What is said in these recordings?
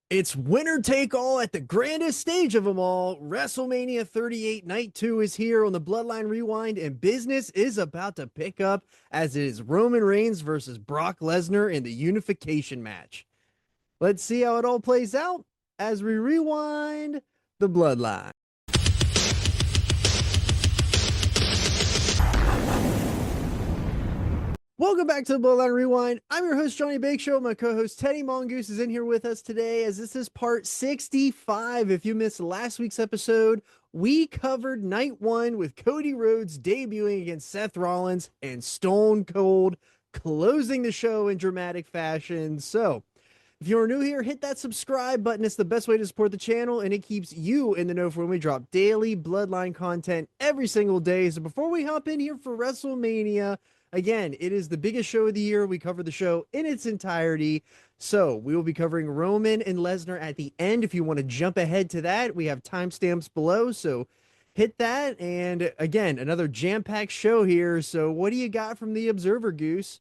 It's winner take all at the grandest stage of them all. WrestleMania 38 Night 2 is here on the Bloodline Rewind, and business is about to pick up as it is Roman Reigns versus Brock Lesnar in the unification match. Let's see how it all plays out as we rewind the Bloodline. Welcome back to the Bloodline Rewind. I'm your host, Johnny Bakeshow. My co-host, Teddy Mongoose, is in here with us today as this is part 65. If you missed last week's episode, we covered night one with Cody Rhodes debuting against Seth Rollins and Stone Cold closing the show in dramatic fashion. So, if you're new here, hit that subscribe button. It's the best way to support the channel, and it keeps you in the know for when we drop daily Bloodline content every single day. So before we hop in here for WrestleMania, again, it is the biggest show of the year. We cover the show in its entirety. So we will be covering Roman and Lesnar at the end. If you want to jump ahead to that, we have timestamps below. So hit that. And again, another jam-packed show here. So what do you got from the Observer, Goose?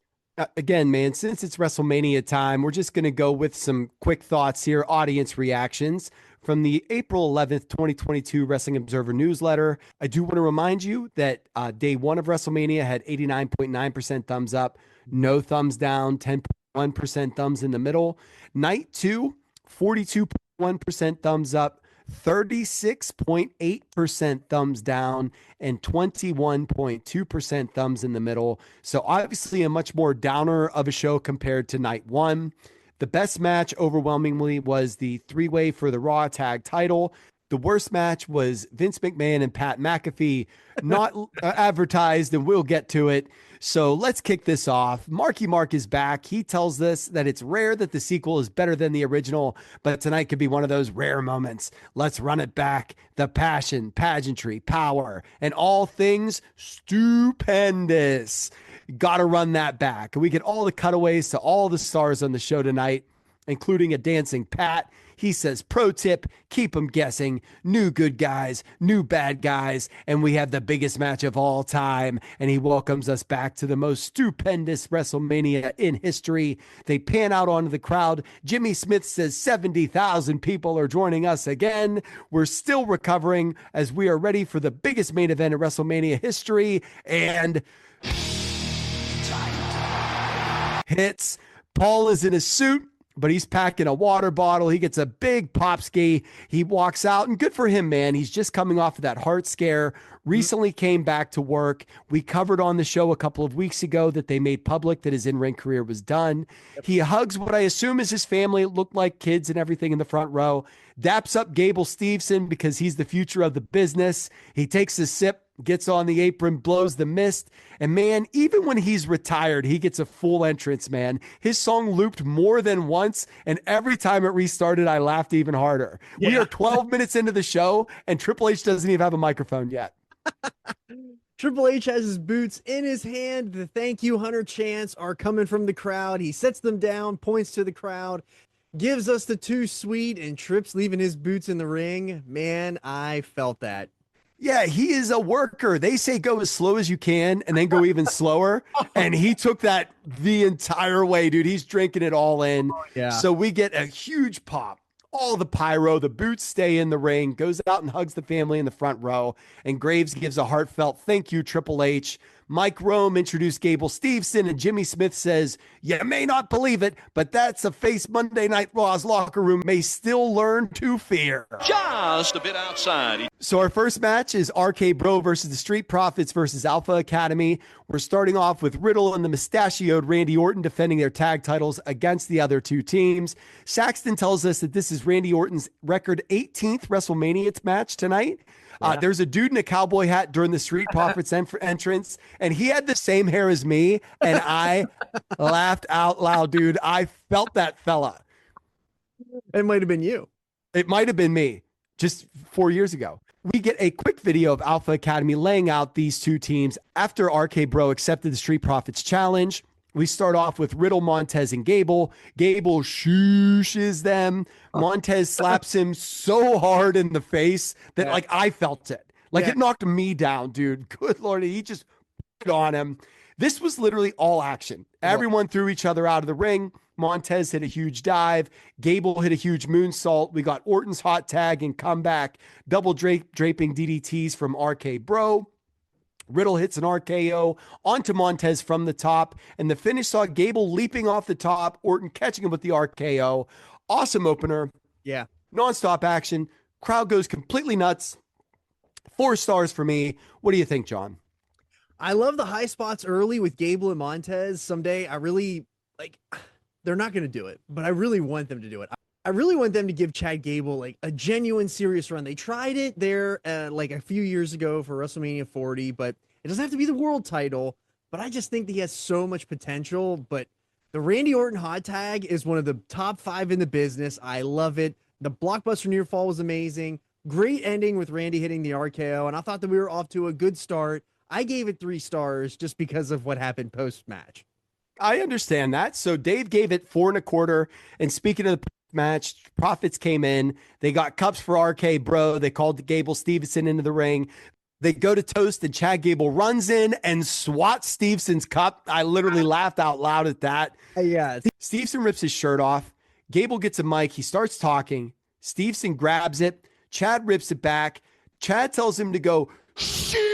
Again, man, since it's WrestleMania time, we're just going to go with some quick thoughts here, audience reactions from the April 11th, 2022 Wrestling Observer newsletter. I do want to remind you that day one of WrestleMania had 89.9% thumbs up, no thumbs down, 10.1% thumbs in the middle. Night two, 42.1% thumbs up, 36.8% thumbs down, and 21.2% thumbs in the middle. So obviously a much more downer of a show compared to night one. The best match overwhelmingly was the three-way for the Raw tag title. The worst match was Vince McMahon and Pat McAfee, not advertised, and we'll get to it. So let's kick this off. Marky Mark is back. He tells us that it's rare that the sequel is better than the original, but tonight could be one of those rare moments. Let's run it back. The passion, pageantry, power, and all things stupendous. Gotta run that back. We get all the cutaways to all the stars on the show tonight, including a dancing Pat. He says, pro tip, keep them guessing. New good guys, new bad guys. And we have the biggest match of all time. And he welcomes us back to the most stupendous WrestleMania in history. They pan out onto the crowd. Jimmy Smith says 70,000 people are joining us again. We're still recovering as we are ready for the biggest main event in WrestleMania history. And hits. Paul is in a suit, but he's packing a water bottle. He gets a big pop ski. He walks out, and good for him, man. He's just coming off of that heart scare. Recently came back to work. We covered on the show a couple of weeks ago that they made public that his in-ring career was done. He hugs what I assume is his family. It looked like kids and everything in the front row. Daps up Gable Steveson because he's the future of the business. He takes a sip, gets on the apron, blows the mist. And man, even when he's retired, he gets a full entrance, man. His song looped more than once, and every time it restarted, I laughed even harder. Yeah. We are 12 minutes into the show, and Triple H doesn't even have a microphone yet. Triple H has his boots in his hand. The thank you Hunter chants are coming from the crowd. He sets them down, points to the crowd, gives us the too sweet, and Tripp's leaving his boots in the ring. Man, I felt that. Yeah, he is a worker. They say go as slow as you can and then go even slower. And he took that the entire way, dude. He's drinking it all in. Yeah. So we get a huge pop. All the pyro, the boots stay in the ring, goes out and hugs the family in the front row. And Graves gives a heartfelt thank you, Triple H. Mike Rome introduced Gable Steveson, and Jimmy Smith says, you may not believe it, but that's a face Monday Night Raw's locker room may still learn to fear. Just a bit outside. So our first match is RKBRO versus the Street Profits versus Alpha Academy. We're starting off with Riddle and the mustachioed Randy Orton defending their tag titles against the other two teams. Saxton tells us that this is Randy Orton's record 18th WrestleMania match tonight. There's a dude in a cowboy hat during the Street Profits entrance, and he had the same hair as me, and I laughed out loud, dude. I felt that fella. It might have been you. It might have been me just 4 years ago. We get a quick video of Alpha Academy laying out these two teams after RK-Bro accepted the Street Profits challenge. We start off with Riddle, Montez, and Gable. Gable shooshes them. Montez slaps him so hard in the face that, like, I felt it. Like, it knocked me down, dude. Good Lord. He just put on him. This was literally all action. Everyone threw each other out of the ring. Montez hit a huge dive. Gable hit a huge moonsault. We got Orton's hot tag and comeback, double draping DDTs from RK-Bro. Riddle hits an RKO onto Montez from the top, and the finish saw Gable leaping off the top, Orton catching him with the RKO. Awesome opener. Yeah. Nonstop action. Crowd goes completely nuts. 4 stars for me. What do you think, John? I love the high spots early with Gable and Montez. Someday I really they're not going to do it, but I really want them to do it. I really want them to give Chad Gable like a genuine serious run. They tried it there like a few years ago for WrestleMania 40, but it doesn't have to be the world title. But I just think that he has so much potential. But the Randy Orton hot tag is one of the top 5 in the business. I love it. The blockbuster near fall was amazing. Great ending with Randy hitting the RKO. And I thought that we were off to a good start. I gave it 3 stars just because of what happened post-match. I understand that. So Dave gave it 4.25. And speaking of the match, Profits came in. They got cups for RK-Bro. They called Gable Stevenson into the ring. They go to toast, and Chad Gable runs in and swats Stevenson's cup. I literally laughed out loud at that. Yeah. Stevenson rips his shirt off. Gable gets a mic. He starts talking. Stevenson grabs it. Chad rips it back. Chad tells him to go, shit!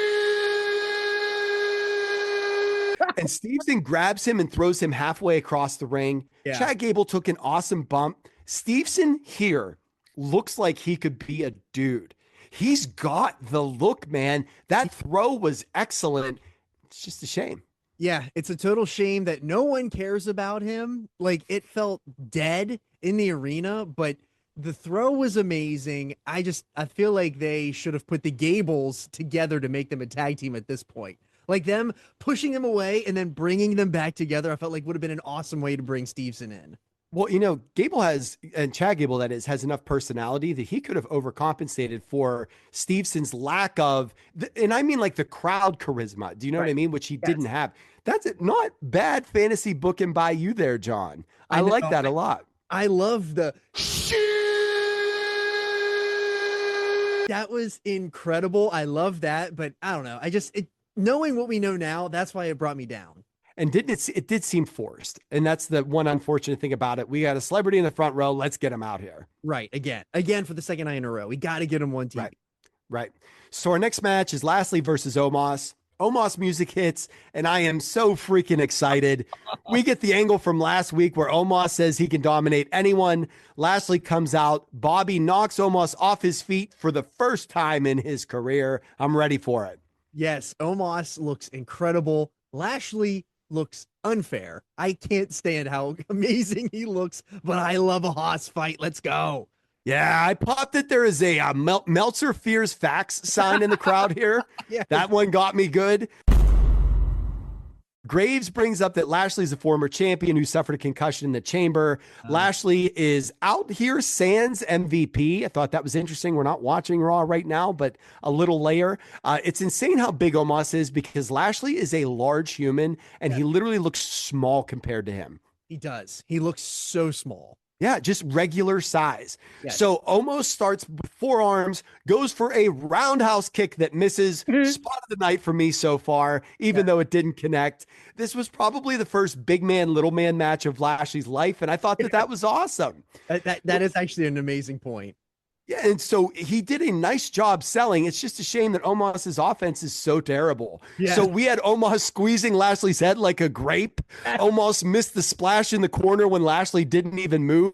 And Stevenson grabs him and throws him halfway across the ring. Yeah. Chad Gable took an awesome bump. Stevenson here looks like he could be a dude. He's got the look, man. That throw was excellent. It's just a shame. Yeah, it's a total shame that no one cares about him. Like, it felt dead in the arena, but the throw was amazing. I feel like they should have put the Gables together to make them a tag team at this point. Like, them pushing them away and then bringing them back together, I felt like would have been an awesome way to bring Stevenson in. Well, Gable and Chad Gable, that is, has enough personality that he could have overcompensated for Stevenson's lack of, and I mean like the crowd charisma. Do you know what I mean? Which he didn't have. That's it. Not bad fantasy booking by you there, John. I like that a lot. I love the that was incredible. I love that, but I don't know. Knowing what we know now, that's why it brought me down. And it did seem forced. And that's the one unfortunate thing about it. We got a celebrity in the front row. Let's get him out here. Right. Again, for the second night in a row. We got to get him one team. Right. So our next match is Lashley versus Omos. Omos music hits, and I am so freaking excited. We get the angle from last week where Omos says he can dominate anyone. Lashley comes out. Bobby knocks Omos off his feet for the first time in his career. I'm ready for it. Yes, Omos looks incredible. Lashley looks unfair. I can't stand how amazing he looks, but I love a Haas fight. Let's go. Yeah, I popped that there is a Meltzer fears facts sign in the crowd here. Yeah. That one got me good. Graves brings up that Lashley is a former champion who suffered a concussion in the chamber. Lashley is out here sans MVP. I thought that was interesting. We're not watching Raw right now, but a little layer. It's insane how big Omos is because Lashley is a large human and he literally looks small compared to him. He does. He looks so small. Yeah, just regular size. Yes. So Omos starts with forearms, goes for a roundhouse kick that misses. Spot of the night for me so far, even though it didn't connect. This was probably the first big man, little man match of Lashley's life, and I thought that was awesome. That is actually an amazing point. Yeah, and so he did a nice job selling. It's just a shame that Omos's offense is so terrible. Yeah. So we had Omos squeezing Lashley's head like a grape. Omos missed the splash in the corner when Lashley didn't even move.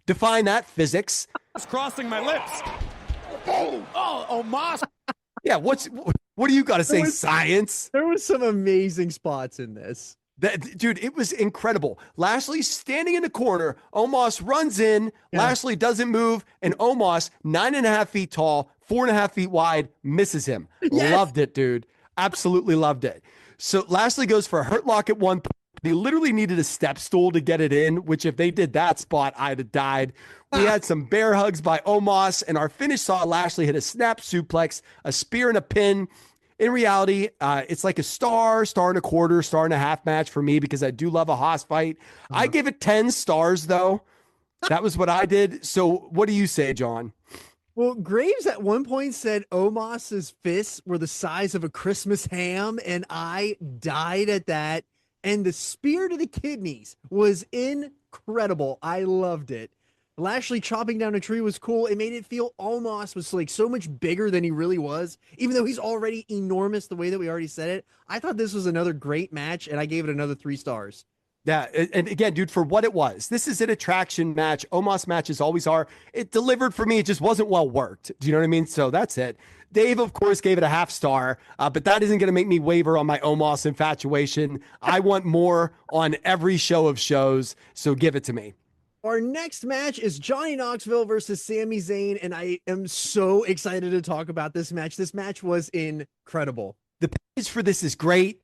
Define that, physics. It's crossing my lips. Oh, Omos. Yeah, what do you got to say, science? There was some amazing spots in this. Dude, it was incredible. Lashley's standing in the corner. Omos runs in. Yeah. Lashley doesn't move. And Omos, 9.5 feet tall, 4.5 feet wide, misses him. Yes. Loved it, dude. Absolutely loved it. So Lashley goes for a hurt lock at one point. He literally needed a step stool to get it in, which if they did that spot, I'd have died. We had some bear hugs by Omos, and our finish saw Lashley hit a snap suplex, a spear, and a pin. In reality, it's like a star and a quarter, star and a half match for me because I do love a Haas fight. I give it 10 stars, though. That was what I did. So what do you say, John? Well, Graves at one point said Omos's fists were the size of a Christmas ham, and I died at that. And the spear to the kidneys was incredible. incredible. I loved it. Lashley chopping down a tree was cool. It made it feel Omos was like so much bigger than he really was, even though he's already enormous the way that we already said it. I thought this was another great match, and I gave it another 3 stars. Yeah, and again, dude, for what it was, this is an attraction match. Omos matches always are. It delivered for me. It just wasn't well worked. Do you know what I mean? So that's it. Dave, of course, gave it a 0.5 star, but that isn't going to make me waver on my Omos infatuation. I want more on every show of shows, so give it to me. Our next match is Johnny Knoxville versus Sami Zayn, and I am so excited to talk about this match. This match was incredible. The page for this is great.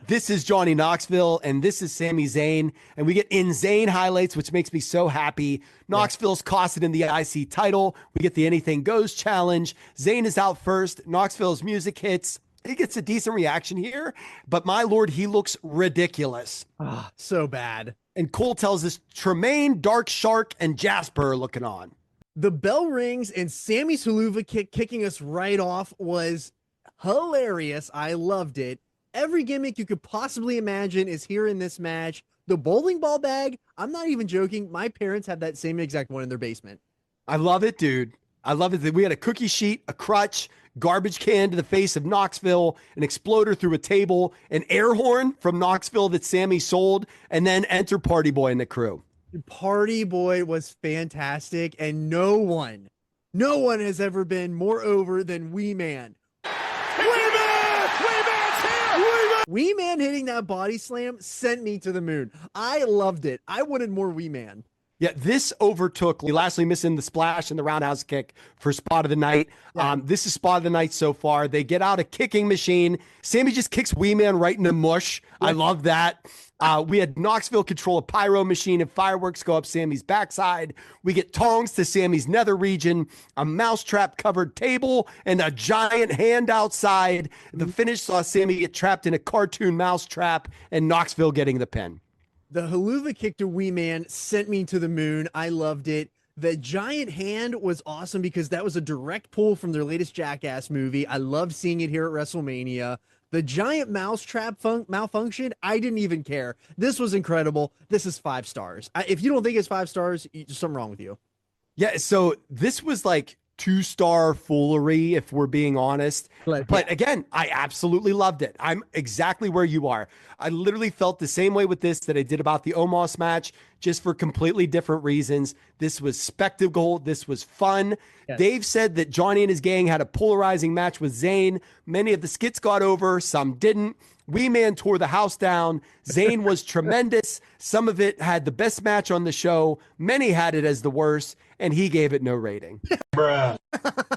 This is Johnny Knoxville, and this is Sami Zayn, and we get insane highlights, which makes me so happy. Knoxville's costed in the IC title. We get the Anything Goes challenge. Zayn is out first. Knoxville's music hits. He gets a decent reaction here, but my lord, he looks ridiculous. So bad. And Cole tells us Tremaine, Dark Shark, and Jasper are looking on. The bell rings, and Sammy's haluva kick kicking us right off was hilarious. I loved it. Every gimmick you could possibly imagine is here in this match. The bowling ball bag, I'm not even joking. My parents have that same exact one in their basement. I love it, dude. I love it that we had a cookie sheet, a crutch, garbage can to the face of Knoxville, an exploder through a table, an air horn from Knoxville that Sammy sold, and then enter Party Boy and the crew. Party Boy was fantastic, and no one has ever been more over than Wee Man. Wee Man hitting that body slam sent me to the moon. I loved it. I wanted more Wee Man. Yeah, this overtook Lashley missing the splash and the roundhouse kick for spot of the night. Yeah. This is spot of the night so far. They get out a kicking machine. Sammy just kicks Wee Man right in the mush. I love that. We had Knoxville control a pyro machine and fireworks go up Sammy's backside. We get tongs to Sammy's nether region, a mousetrap covered table, and a giant hand outside. The finish saw Sammy get trapped in a cartoon mousetrap and Knoxville getting the pin. The haluva kick to Wee Man sent me to the moon. I loved it. The giant hand was awesome because that was a direct pull from their latest Jackass movie. I loved seeing it here at WrestleMania. The giant mousetrap malfunction, I didn't even care. This was incredible. This is 5 stars. If you don't think it's 5 stars, there's something wrong with you. Yeah, so this was like 2-star foolery, if we're being honest. But again, I absolutely loved it. I'm exactly where you are. I literally felt the same way with this that I did about the Omos match, just for completely different reasons. This was spectacle. This was fun. Yes. Dave said that Johnny and his gang had a polarizing match with Zayn. Many of the skits got over, some didn't. Wee Man tore the house down. Zayn was tremendous. Some of it had the best match on the show. Many had it as the worst, and he gave it no rating. Bruh.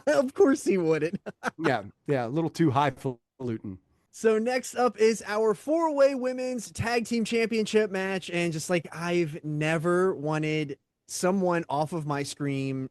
Of course he wouldn't. Yeah, a little too highfalutin. So next up is our 4-way women's tag team championship match. And just like, I've never wanted someone off of my screen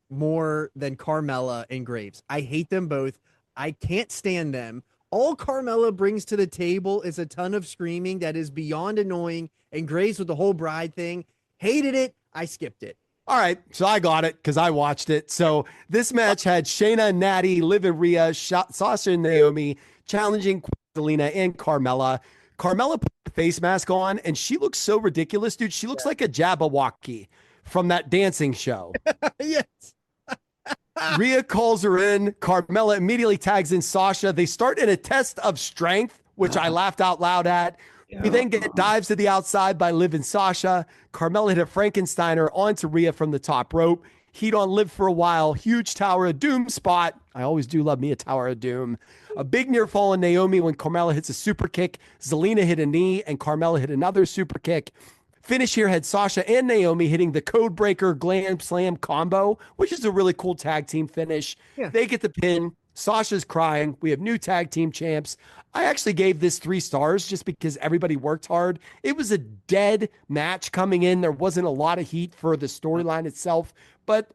more than Carmella and Graves. I hate them both. I can't stand them. All Carmella brings to the table is a ton of screaming that is beyond annoying, and Graves with the whole bride thing. Hated it. I skipped it. All right, so I got it because I watched it. So this match had Shayna, Natty, Liv and Rhea, Sasha and Naomi challenging Zelina and Carmella. Carmella put the face mask on, and she looks so ridiculous, dude. She looks like a Jabberwocky from that dancing show. Yes. Rhea calls her in. Carmella immediately tags in Sasha. They start in a test of strength, which I laughed out loud at. We then get dives to the outside by Liv and Sasha. Carmella hit a Frankensteiner onto Rhea from the top rope. Heat on Liv for a while. Huge Tower of Doom spot. I always do love me a Tower of Doom. A big near fall on Naomi when Carmella hits a super kick. Zelina hit a knee and Carmella hit another super kick. Finish here had Sasha and Naomi hitting the Codebreaker Glam Slam combo, which is a really cool tag team finish. Yeah. They get the pin. Sasha's crying. We have new tag team champs. I actually gave this 3 stars just because everybody worked hard. It was a dead match coming in. There wasn't a lot of heat for the storyline itself, but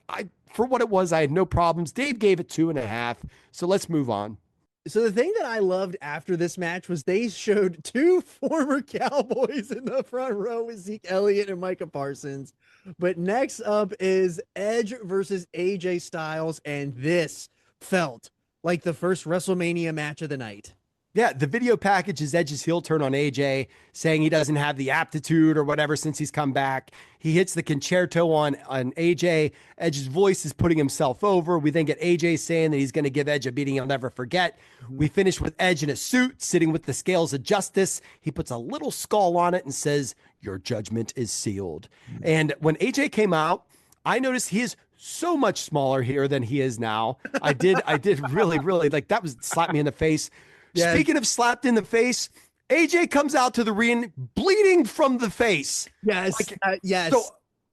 for what it was, I had no problems. Dave gave it 2.5. So let's move on. So the thing that I loved after this match was they showed 2 former Cowboys in the front row with Zeke Elliott and Micah Parsons. But next up is Edge versus AJ Styles, and this felt like the first WrestleMania match of the night. Yeah, the video package is Edge's heel turn on AJ, saying he doesn't have the aptitude or whatever since he's come back. He hits the concerto on AJ. Edge's voice is putting himself over. We then get AJ saying that he's going to give Edge a beating he'll never forget. We finish with Edge in a suit, sitting with the scales of justice. He puts a little skull on it and says, "Your judgment is sealed." And when AJ came out, I noticed he is so much smaller here than he is now. I did really, like that was slapped me in the face. Yes. Speaking of slapped in the face, AJ comes out to the ring bleeding from the face. Yes. Yes. So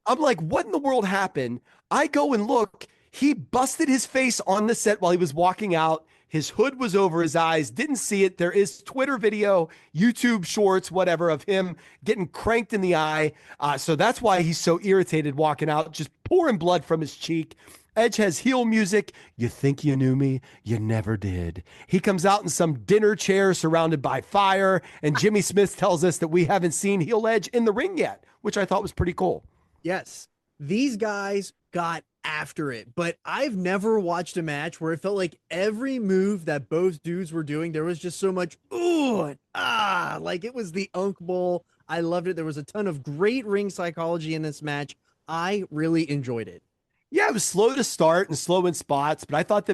I'm like, what in the world happened? I go and look. He busted his face on the set while he was walking out. His hood was over his eyes. Didn't see it. There is Twitter video, YouTube shorts, whatever, of him getting cranked in the eye. So that's why he's so irritated walking out, just pouring blood from his cheek. Edge has heel music. You think you knew me? You never did. He comes out in some dinner chair surrounded by fire, and Jimmy Smith tells us that we haven't seen heel Edge in the ring yet, which I thought was pretty cool. Yes, these guys got after it, but I've never watched a match where it felt like every move that both dudes were doing, there was just so much ooh and ah, like it was the Unk Bowl. I loved it. There was a ton of great ring psychology in this match. I really enjoyed it. Yeah, it was slow to start and slow in spots, but I thought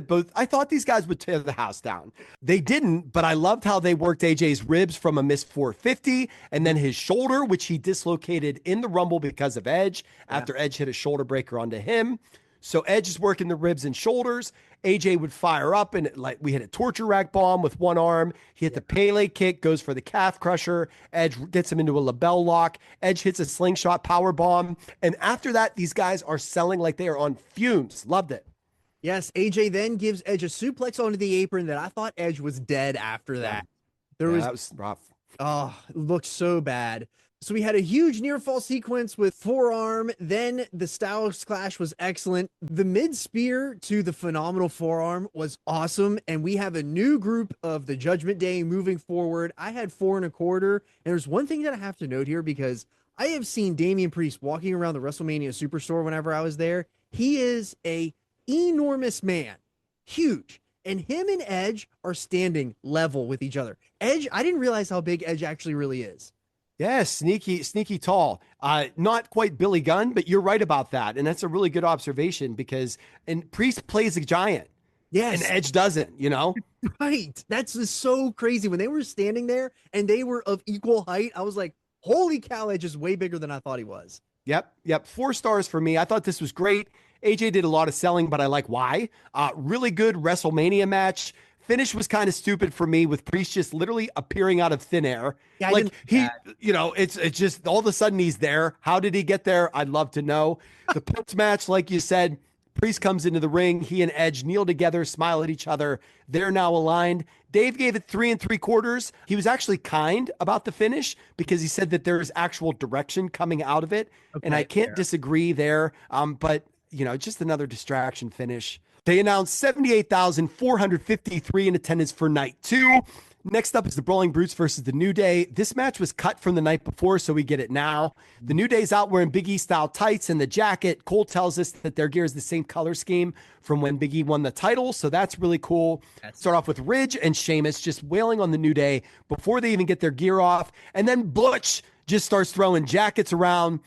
these guys would tear the house down. They didn't, but I loved how they worked AJ's ribs from a missed 450 and then his shoulder, which he dislocated in the Rumble because of Edge after Edge hit a shoulder breaker onto him. So Edge is working the ribs and shoulders. AJ would fire up and like we hit a torture rack bomb with one arm. He hit the Pele kick, goes for the calf crusher. Edge gets him into a label lock. Edge hits a slingshot power bomb. And after that, these guys are selling like they are on fumes. Loved it. Yes, AJ then gives Edge a suplex onto the apron that I thought Edge was dead after that. That was rough. Oh, it looked so bad. So we had a huge near fall sequence with forearm. Then the Styles Clash was excellent. The mid spear to the phenomenal forearm was awesome. And we have a new group of the Judgment Day moving forward. I had 4 1/4. And there's one thing that I have to note here because I have seen Damian Priest walking around the WrestleMania Superstore whenever I was there. He is a enormous man, huge. And him and Edge are standing level with each other. Edge, I didn't realize how big Edge actually really is. Yeah, sneaky tall. Not quite Billy Gunn, but you're right about that. And that's a really good observation because Priest plays a giant. Yes. And Edge doesn't, you know? Right. That's just so crazy. When they were standing there and they were of equal height, I was like, holy cow, Edge is way bigger than I thought he was. Yep. 4 stars for me. I thought this was great. AJ did a lot of selling, but I like why. Really good WrestleMania match. Finish was kind of stupid for me with Priest just literally appearing out of thin air. Yeah, like it's just all of a sudden he's there. How did he get there? I'd love to know. The post match, like you said, Priest comes into the ring. He and Edge kneel together, smile at each other. They're now aligned. Dave gave it 3 3/4. He was actually kind about the finish because he said that there's actual direction coming out of it. Okay, and I can't disagree there. But just another distraction finish. They announced 78,453 in attendance for night 2. Next up is the Brawling Brutes versus the New Day. This match was cut from the night before, so we get it now. The New Day's out wearing Big E style tights and the jacket. Cole tells us that their gear is the same color scheme from when Big E won the title, so that's really cool. Start off with Ridge and Sheamus just wailing on the New Day before they even get their gear off. And then Butch just starts throwing jackets around.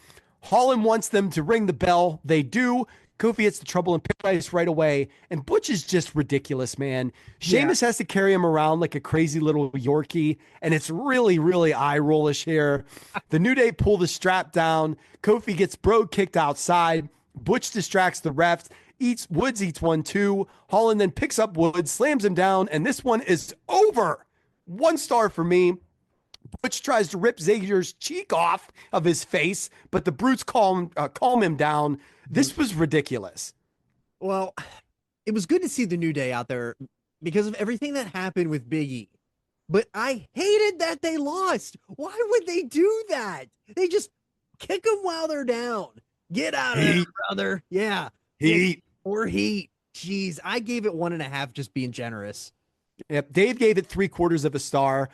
Holland wants them to ring the bell. They do. Kofi hits the Trouble in Paradise right away, and Butch is just ridiculous, man. Sheamus has to carry him around like a crazy little Yorkie, and it's really, really eye-rollish here. The New Day pull the strap down. Kofi gets bro kicked outside. Butch distracts the refs. Woods eats one too. Holland then picks up Woods, slams him down, and this one is over. 1 star for me. Butch tries to rip Xavier's cheek off of his face, but the Brutes calm him down. This was ridiculous. Well, it was good to see the New Day out there because of everything that happened with Big E. But I hated that they lost. Why would they do that? They just kick them while they're down. Get out of there, brother. Yeah. Heat. Or heat. Jeez, I gave it 1.5 just being generous. Yep. Dave gave it 3/4 of a star.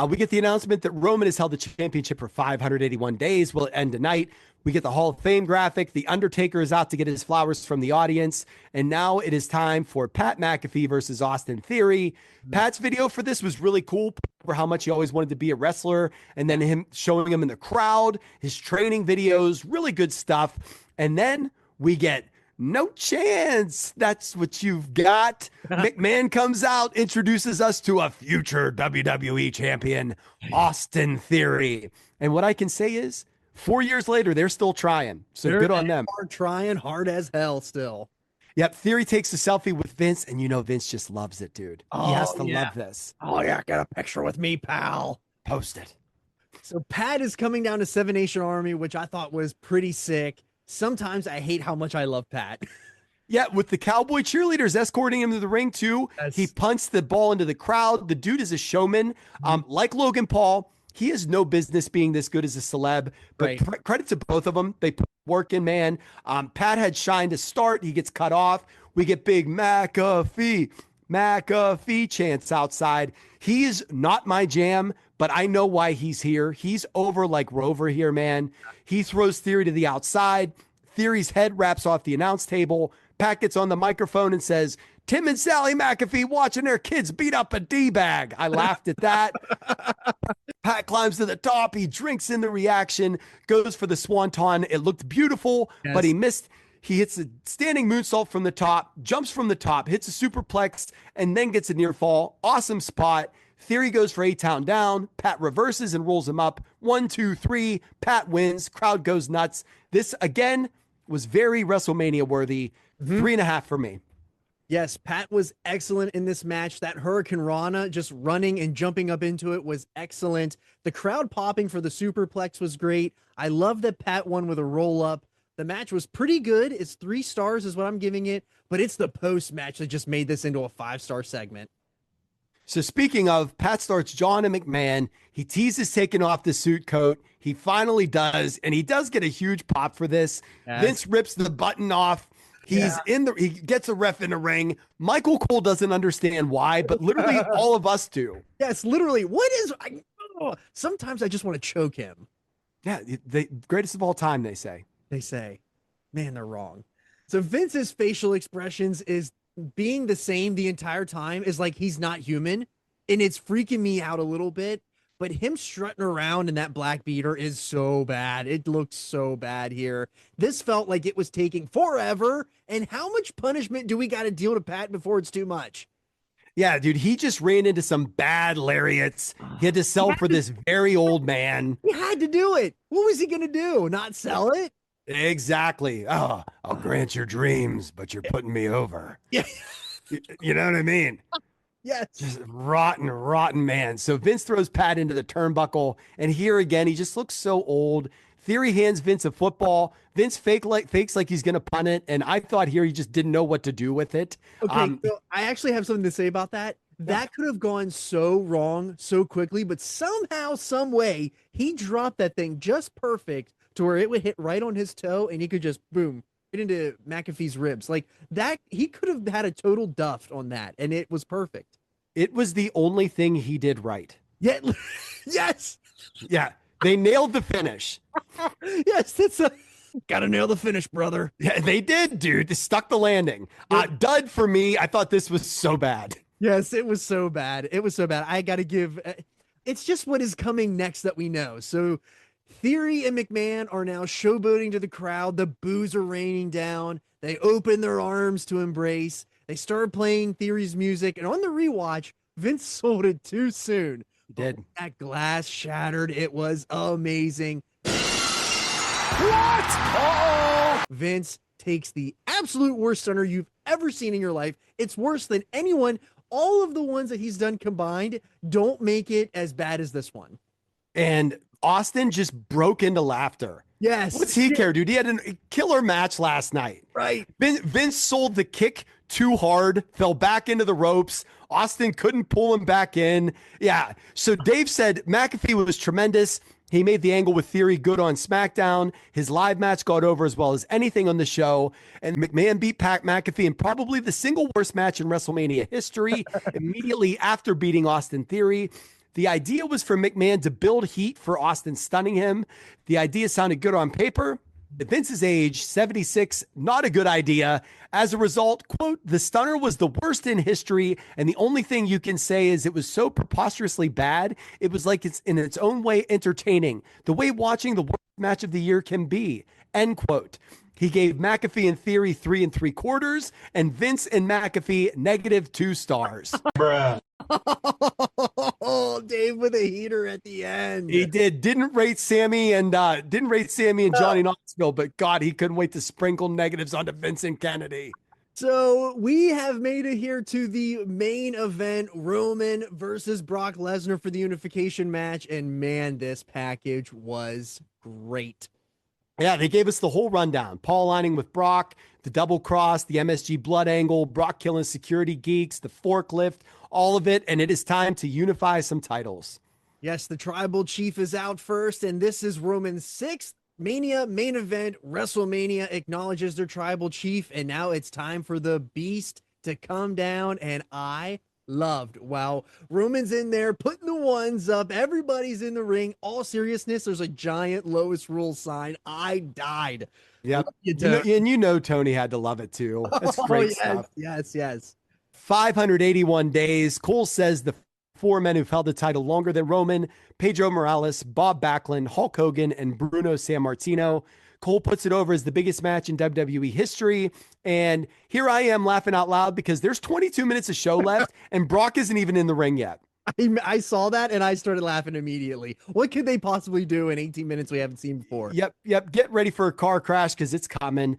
We get the announcement that Roman has held the championship for 581 days. Will it end tonight? We get the Hall of Fame graphic. The Undertaker is out to get his flowers from the audience. And now it is time for Pat McAfee versus Austin Theory. Pat's video for this was really cool for how much he always wanted to be a wrestler. And then him showing him in the crowd, his training videos, really good stuff. And then we get no chance. That's what you've got. McMahon comes out, introduces us to a future WWE champion, Austin Theory. And what I can say is, 4 years later, they're still trying. So good on them. Are trying hard as hell still. Yep. Theory takes a selfie with Vince, and Vince just loves it, dude. He has to love this. Oh, yeah. Got a picture with me, pal. Post it. So Pat is coming down to Seven Nation Army, which I thought was pretty sick. Sometimes I hate how much I love Pat. Yeah, with the cowboy cheerleaders escorting him to the ring, too. Yes. He punts the ball into the crowd. The dude is a showman. Like Logan Paul, he has no business being this good as a celeb, but credit to both of them. They put work in, man. Pat had shine to start. He gets cut off. We get big McAfee chants outside. He is not my jam, but I know why he's here. He's over like Rover here, man. He throws Theory to the outside. Theory's head wraps off the announce table. Pat gets on the microphone and says, Tim and Sally McAfee watching their kids beat up a D-bag. I laughed at that. Pat climbs to the top. He drinks in the reaction, goes for the swanton. It looked beautiful, but he missed. He hits a standing moonsault from the top, jumps from the top, hits a superplex, and then gets a near fall. Awesome spot. Theory goes for A-Town down. Pat reverses and rolls him up. 1, 2, 3. Pat wins. Crowd goes nuts. This, again, was very WrestleMania worthy. 3.5 for me. Yes, Pat was excellent in this match. That Hurricane Rana just running and jumping up into it was excellent. The crowd popping for the superplex was great. I love that Pat won with a roll up. The match was pretty good. It's 3 stars is what I'm giving it, but it's the post match that just made this into a 5-star segment. So speaking of, Pat starts John and McMahon. He teases taking off the suit coat. He finally does, and he does get a huge pop for this. Yes. Vince rips the button off. He gets a ref in the ring. Michael Cole doesn't understand why, but literally all of us do. Yes, literally. Sometimes I just want to choke him. Yeah, the greatest of all time, they say. They say, man, they're wrong. So Vince's facial expressions is being the same the entire time is like he's not human, and it's freaking me out a little bit. But him strutting around in that black beater is so bad. It looks so bad here. This felt like it was taking forever. And how much punishment do we got to deal to Pat before it's too much? Yeah, dude, he just ran into some bad lariats. He had to sell for this very old man. He had to do it. What was he going to do? Not sell it? Exactly. Oh, I'll grant your dreams, but you're putting me over. Yeah. You know what I mean? Yes. Just rotten man. So Vince throws Pat into the turnbuckle, and here again, he just looks so old. Theory hands Vince a football. Vince fakes like he's going to punt it, and I thought here he just didn't know what to do with it. Okay, so I actually have something to say about that. That could have gone so wrong so quickly, but somehow, some way, he dropped that thing just perfect to where it would hit right on his toe, and he could just, boom, right into McAfee's ribs. Like that, he could have had a total duff on that, and it was perfect. It was the only thing he did right. Yeah, yes. Yeah, they nailed the finish. Yes, gotta nail the finish, brother. Yeah, they did, dude. They stuck the landing. Dud for me. I thought this was so bad. Yes, it was so bad. It was so bad. I gotta give. It's just what is coming next that we know. So Theory and McMahon are now showboating to the crowd. The boos are raining down. They open their arms to embrace. They started playing Theory's music, and on the rewatch, Vince sold it too soon. He did. That glass shattered. It was amazing. What? Oh! Vince takes the absolute worst stunner you've ever seen in your life. It's worse than anyone. All of the ones that he's done combined don't make it as bad as this one. And Austin just broke into laughter. Yes. What's he care, dude? He had a killer match last night. Right. Vince sold the kick too hard, fell back into the ropes. Austin couldn't pull him back in. Yeah. So Dave said McAfee was tremendous. He made the angle with Theory good on SmackDown. His live match got over as well as anything on the show. And McMahon beat Pat McAfee in probably the single worst match in WrestleMania history immediately after beating Austin Theory. The idea was for McMahon to build heat for Austin stunning him. The idea sounded good on paper. At Vince's age, 76, not a good idea. As a result, quote, the stunner was the worst in history, and the only thing you can say is it was so preposterously bad, it was like it's in its own way entertaining, the way watching the worst match of the year can be, end quote. He gave McAfee in theory 3 3/4, and Vince and McAfee -2 stars. Oh, Dave with a heater at the end. He didn't rate Sami and Johnny Knoxville, but God, he couldn't wait to sprinkle negatives onto Vincent Kennedy. So we have made it here to the main event, Roman versus Brock Lesnar for the unification match. And man, this package was great. Yeah, they gave us the whole rundown. Paul aligning with Brock, the double cross, the MSG blood angle, Brock killing security geeks, the forklift, all of it. And it is time to unify some titles. Yes, the tribal chief is out first, and this is Roman's 6th Mania main event. WrestleMania acknowledges their tribal chief, and now it's time for the beast to come down. And I loved, wow, Roman's in there putting the ones up, everybody's in the ring. All seriousness, there's a giant Lois Rule sign. I died. Yep. You know Tony had to love it too. That's great stuff. Yes. 581 days. Cole says the 4 men who've held the title longer than Roman: Pedro Morales, Bob Backlund, Hulk Hogan, and Bruno Sammartino. Cole puts it over as the biggest match in WWE history. And here I am laughing out loud because there's 22 minutes of show left and Brock isn't even in the ring yet. I saw that and I started laughing immediately. What could they possibly do in 18 minutes we haven't seen before? Yep. Get ready for a car crash because it's coming.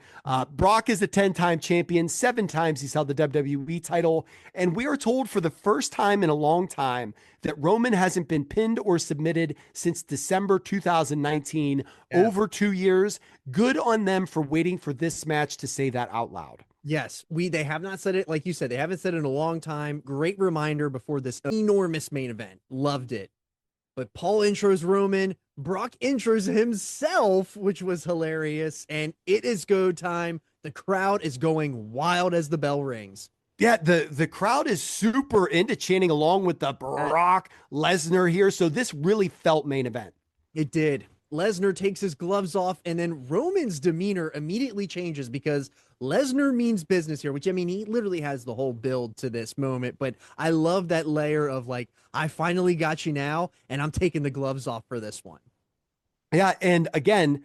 Brock is a 10-time champion. 7 times he's held the WWE title. And we are told for the first time in a long time that Roman hasn't been pinned or submitted since December 2019, over 2 years. Good on them for waiting for this match to say that out loud. Yes, they have not said it, like you said, they haven't said it in a long time. Great reminder before this enormous main event. Loved it. But Paul intros Roman, Brock intros himself, which was hilarious, and it is go time. The crowd is going wild as the bell rings. Yeah, the crowd is super into chanting along with the Brock Lesnar here, so this really felt main event. It did. Lesnar takes his gloves off, and then Roman's demeanor immediately changes because Lesnar means business here, which, I mean, he literally has the whole build to this moment, but I love that layer of like, I finally got you now, and I'm taking the gloves off for this one. Yeah, and again,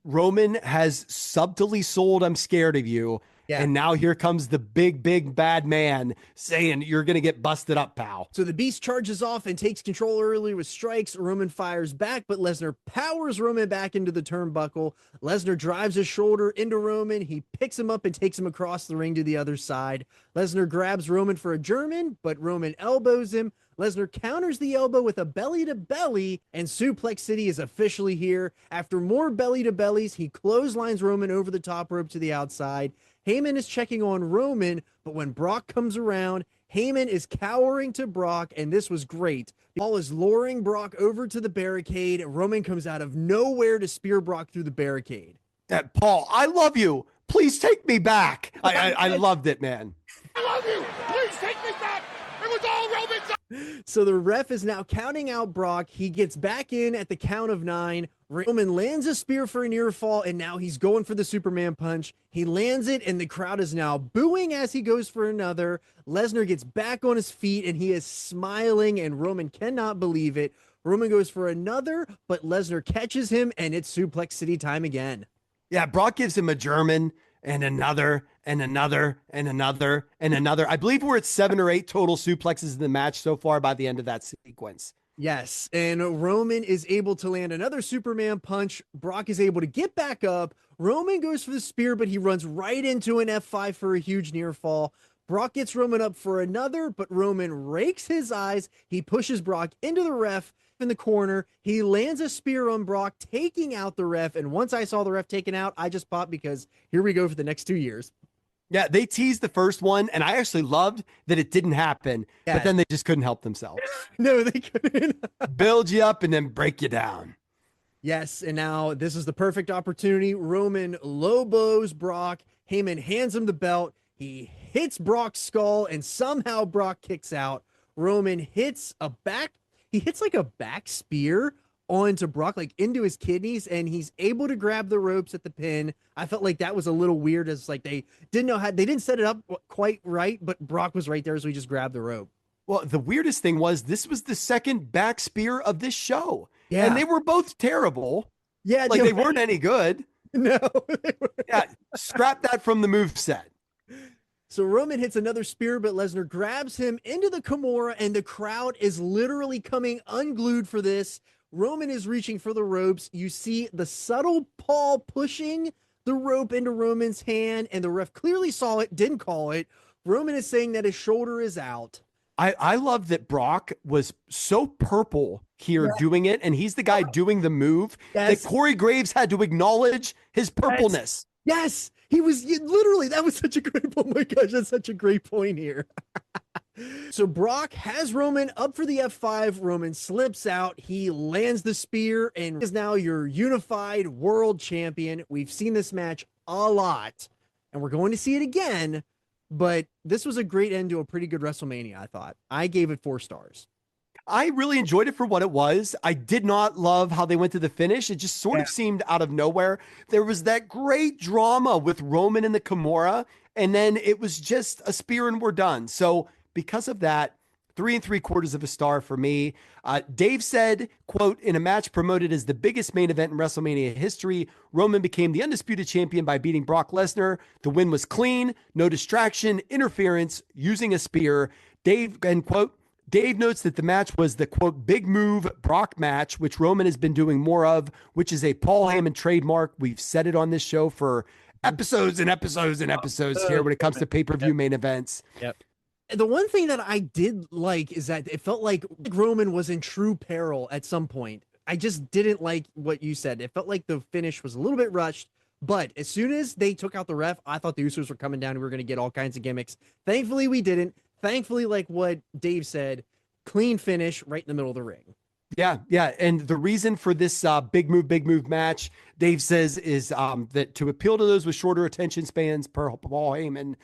Roman has subtly sold, I'm scared of you. Yeah. And now here comes the big bad man saying you're going to get busted up, pal. So the beast charges off and takes control early with strikes. Roman fires back, but Lesnar powers Roman back into the turnbuckle. Lesnar drives his shoulder into Roman. He picks him up and takes him across the ring to the other side. Lesnar grabs Roman for a German, but Roman elbows him. Lesnar counters the elbow with a belly-to-belly, and Suplex City is officially here. After more belly-to-bellies, he clotheslines Roman over the top rope to the outside. Heyman is checking on Roman, but when Brock comes around, Heyman is cowering to Brock, and this was great. Paul is luring Brock over to the barricade, and Roman comes out of nowhere to spear Brock through the barricade. Paul, I love you. Please take me back. I loved it, man. I love you. Please take me back. It was all Roman's. So the ref is now counting out Brock. He gets back in at the count of 9. Roman lands a spear for a near fall, and now he's going for the Superman punch. He lands it, and the crowd is now booing as he goes for another. Lesnar gets back on his feet, and he is smiling, and Roman cannot believe it. Roman goes for another, but Lesnar catches him, and it's Suplex City time again. Yeah, Brock gives him a German and another and another and another and another. I believe we're at 7 or 8 total suplexes in the match so far by the end of that sequence. Yes, and Roman is able to land another Superman punch. Brock is able to get back up. Roman goes for the spear, but he runs right into an F5 for a huge near fall. Brock gets Roman up for another, but Roman rakes his eyes. He pushes Brock into the ref in the corner. He lands a spear on Brock, taking out the ref. And once I saw the ref taken out, I just popped because here we go for the next 2 years. Yeah, they teased the first one, and I actually loved that it didn't happen, but then they just couldn't help themselves. No, they couldn't. Build you up and then break you down. Yes, and now this is the perfect opportunity. Roman low-blows Brock. Heyman hands him the belt. He hits Brock's skull, and somehow Brock kicks out. Roman hits like a back spear onto Brock, like into his kidneys, and he's able to grab the ropes at the pin. I felt like that was a little weird, as like they didn't set it up quite right, but Brock was right there, so he just grabbed the rope. Well, the weirdest thing was this was the second back spear of this show. Yeah. And they were both terrible. Yeah. Like they weren't any good. No. Yeah. Scrap that from the moveset. So Roman hits another spear, but Lesnar grabs him into the Kimura, and the crowd is literally coming unglued for this. Roman is reaching for the ropes. You see the subtle Paul pushing the rope into Roman's hand, and the ref clearly saw it, didn't call it. Roman is saying that his shoulder is out. I love that Brock was so purple here doing it, and he's the guy doing the move that Corey Graves had to acknowledge his purpleness. Yes, he was literally, that was such a great, oh my gosh, that's such a great point here. So Brock has Roman up for the F5. Roman slips out. He lands the spear and is now your unified world champion. We've seen this match a lot, and we're going to see it again. But this was a great end to a pretty good WrestleMania, I thought. I gave it 4 stars. I really enjoyed it for what it was. I did not love how they went to the finish. It just sort of seemed out of nowhere. There was that great drama with Roman and the Kimura, and then it was just a spear and we're done. So because of that, 3 3/4 of a star for me. Dave said, quote, in a match promoted as the biggest main event in WrestleMania history, Roman became the undisputed champion by beating Brock Lesnar. The win was clean, no distraction, interference, using a spear. Dave, end quote. Dave notes that the match was the, quote, big move Brock match, which Roman has been doing more of, which is a Paul Heyman trademark. We've said it on this show for episodes and episodes and episodes here when it comes to pay-per-view main events. Yep. The one thing that I did like is that it felt like Roman was in true peril at some point. I just didn't like what you said. It felt like the finish was a little bit rushed, but as soon as they took out the ref, I thought the Usos were coming down and we were going to get all kinds of gimmicks. Thankfully, we didn't. Thankfully, like what Dave said, clean finish right in the middle of the ring. Yeah, yeah. And the reason for this big move match, Dave says, is that to appeal to those with shorter attention spans, per Paul Heyman.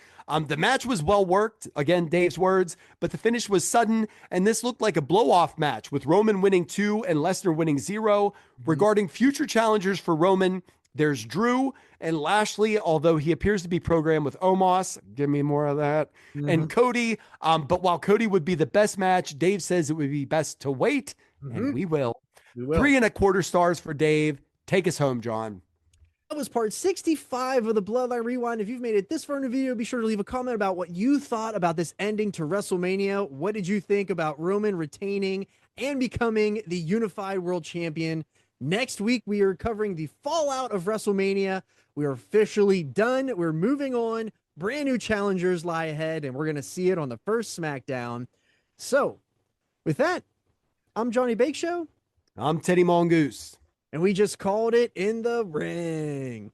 The match was well worked, again, Dave's words, but the finish was sudden, and this looked like a blow-off match with Roman winning 2 and Lesnar winning 0. Regarding future challengers for Roman, there's Drew and Lashley, although he appears to be programmed with Omos. Give me more of that. And Cody. But while Cody would be the best match, Dave says it would be best to wait. And we will. 3 1/4 stars for Dave. Take us home, John. That was part 65 of the Bloodline Rewind. If you've made it this far in the video, be sure to leave a comment about what you thought about this ending to WrestleMania. What did you think about Roman retaining and becoming the unified world champion? Next week, we are covering the fallout of WrestleMania. We are officially done. We're moving on. Brand new challengers lie ahead, and we're going to see it on the first SmackDown. So, with that, I'm Johnny Bakeshow. I'm Teddy Mongoose. And we just called it in the ring.